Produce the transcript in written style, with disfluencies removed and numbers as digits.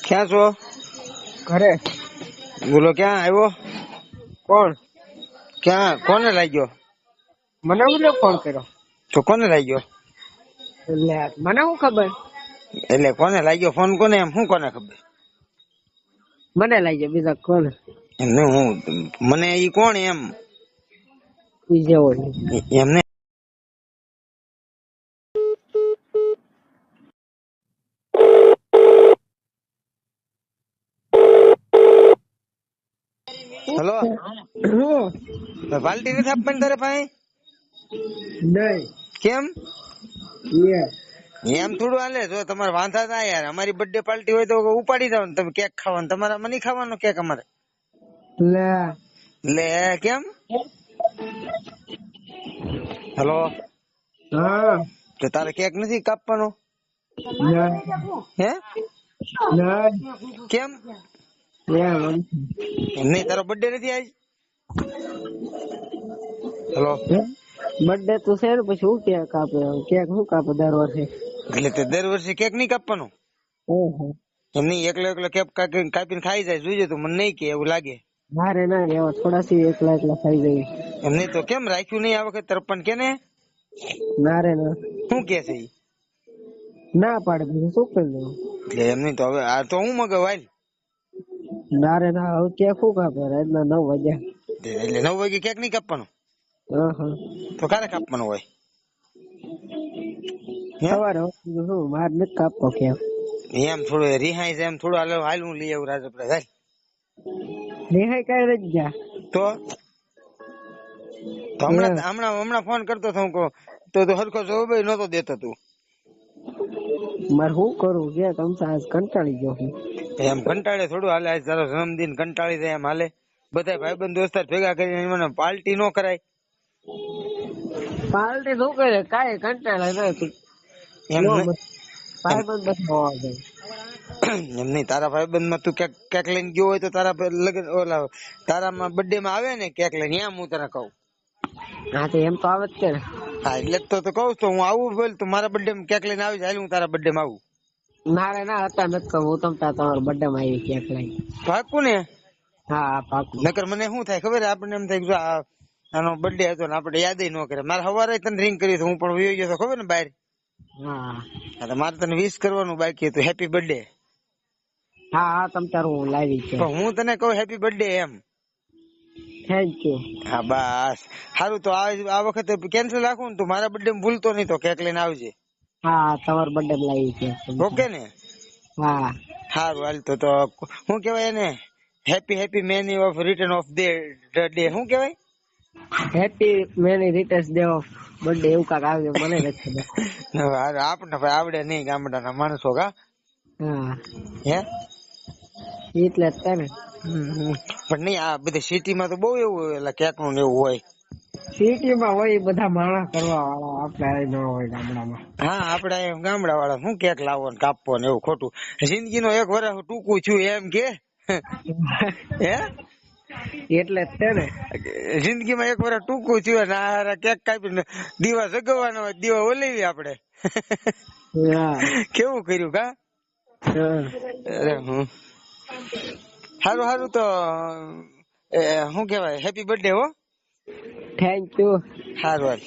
ક્યાં છો? ઘરે. બોલો, ક્યાં આવ્યો? કોણ? ક્યાં કોને લાગ્યો? મને હું ફોન કર્યો? તો કોને લાગ્યો? એટલે મને શું ખબર? એટલે કોને લાગ્યો ફોન? કોને એમ શું કોને ખબર? મને લાગ્યો, બીજા કોણ? એમને હું મને ઈ કોણ એમ ઈ જેવો એમને. હેલો, પાલટી નથી આપવાની તારે પાસે? નહીં. કેમ એમ થોડું હાલે? જો તમારે વાંધા થાય યાર, અમારી બર્થડે પાર્ટી હોય તો ઉપાડી જાવ ને તમે કેક ખાવાનું. તમારે મને ખાવાનો કેક અમારે? લે કેમ? હેલો, હા. તો તારે કેક નથી કાપવાનો? હે કેમ? એમ નહીં, તારો બર્થડે નથી આજ? હેલો, બર્થડે તો છે ને, પછી શું કેક કાપે? કેક શું કાપે દર વર્ષે? એટલે તે દર વર્ષે કેક નહીં કાપવાનો? ઓહો. એમ નહીં, એકલો એકલો કેક કાપીને ખાઈ જાય. જોઈજો તો મને નહીં કે એવું લાગે. ના રે ના રે, થોડા સી એકલા એકલા ખાઈ જાય. એમ નહીં તો કેમ રાખ્યું નહીં આ વખત તરપણ કે ને? ના રે ના. શું કે છે ઈ? ના પાડે બીજું શું કરી દઉં? એટલે એમ નહીં તો હવે આ તો હું મગાવાય. ના રે ના, હવે કેક શું કાપે? રાતના 9 વાગ્યા. એટલે 9 વાગે કેક નહીં કાપવાનો? તો ક્યારે કાપવાનો હોય? સવારે શું માર નથી કાપતો કેક. એમ થોડું રિહાઈ છે, એમ થોડું હાલ હું લઈ આવું રાજપરા જાય. રિહાઈ કઈ નથી ગયા. તો હમણાં ફોન કરતો હતો હું તો હરખો જવાબ નતો દેતો તું. મારે શું કરું કે તમસા આજ કંટાળી ગયો છું. એમ કંટાળે થોડું હાલે? આજ તારો જન્મદિન કંટાળી જાય એમ હાલે? બધા ભાઈબંધ દોસ્તાર ભેગા કરીને મને પાર્ટી નો કરાય? પાર્ટી શું કરે? કાંઈ કંટાળે નથી. એમ ભાઈબંધ બસ હોવા જોઈએ. એમ નહીં, તારા ભાઈબંધ માં તું કેક લઈને ગયો હોય તો તારા લગન ઓલા તારામાં બર્થડે માં આવે ને કેક લઈને, એમ હું તને કહું. હા તો એમ તો આવે જ છે ને. હા એટલે તો કહું તો હું આવું બોલ તો મારા બર્થડે માં કેક લઈને આવી જાય. હું તારા બર્થડે માં આવું. ના રે ના, અત્યારે નથી કહું. હું તમારા બર્થડે માં આવી કેક લઈ. પાકું ને? હા પાકું. નકર મને શું થાય ખબર? આપણને એમ થાય આનો બર્થડે હતો ને આપણે યાદ ન કરે. મારે સવારે તને રિંગ કરી હું પણ વયો ગયો ખબર ને બહાર. હા મારે તને વિશ કરવાનું બાકી હતું, હેપી બર્થડે. હા હા, તમ તાર હું લાવી છે. હું તને કહું હેપી બર્થડે એમ. Thank you. હા બસ સારું. તો આ વખતે કેન્સલ રાખું ને, તું મારા બર્થડે ભૂલતો નહીં તો કેક લઈને આવજે. હા તમારા બર્થડે લાવી છે. ઓકે ને? હા સારું હાલ. તો શું કેવાય એને? Happy many of return of day. શું કેવાય? Happy many returns day of birthday એવું કાક આવ્યું, મને નથી ખબર. આપણે ભાઈ આવડે નહીં ગામડાના માણસો કા. હા હે એટલે જ ને. પણ નહીં, આ બધી સિટી માં તો બહુ એવું એટલે કેક નું એવું હોય. સિટી માં હોય બધા માણસ કરવા વાળા, આપડે ન હોય ગામડામાં. હા આપડે ગામડા વાળા શું કેક લાવો ને કાપવો ને એવું ખોટું. જિંદગી નો 1 વર્ષ ટૂંકું છું એમ કે. હે એટલે જ છે ને. જિંદગી માં 1 વર્ષ ટૂંકું છું ને કેક કાપીને દીવા જગવવાનો હોય, દીવા ઓલેવી આપડે. કેવું કર્યું કા? અરે સારું તો શું કેવાય? હેપી બર્થડે હો. Thank you. સારું હાલ.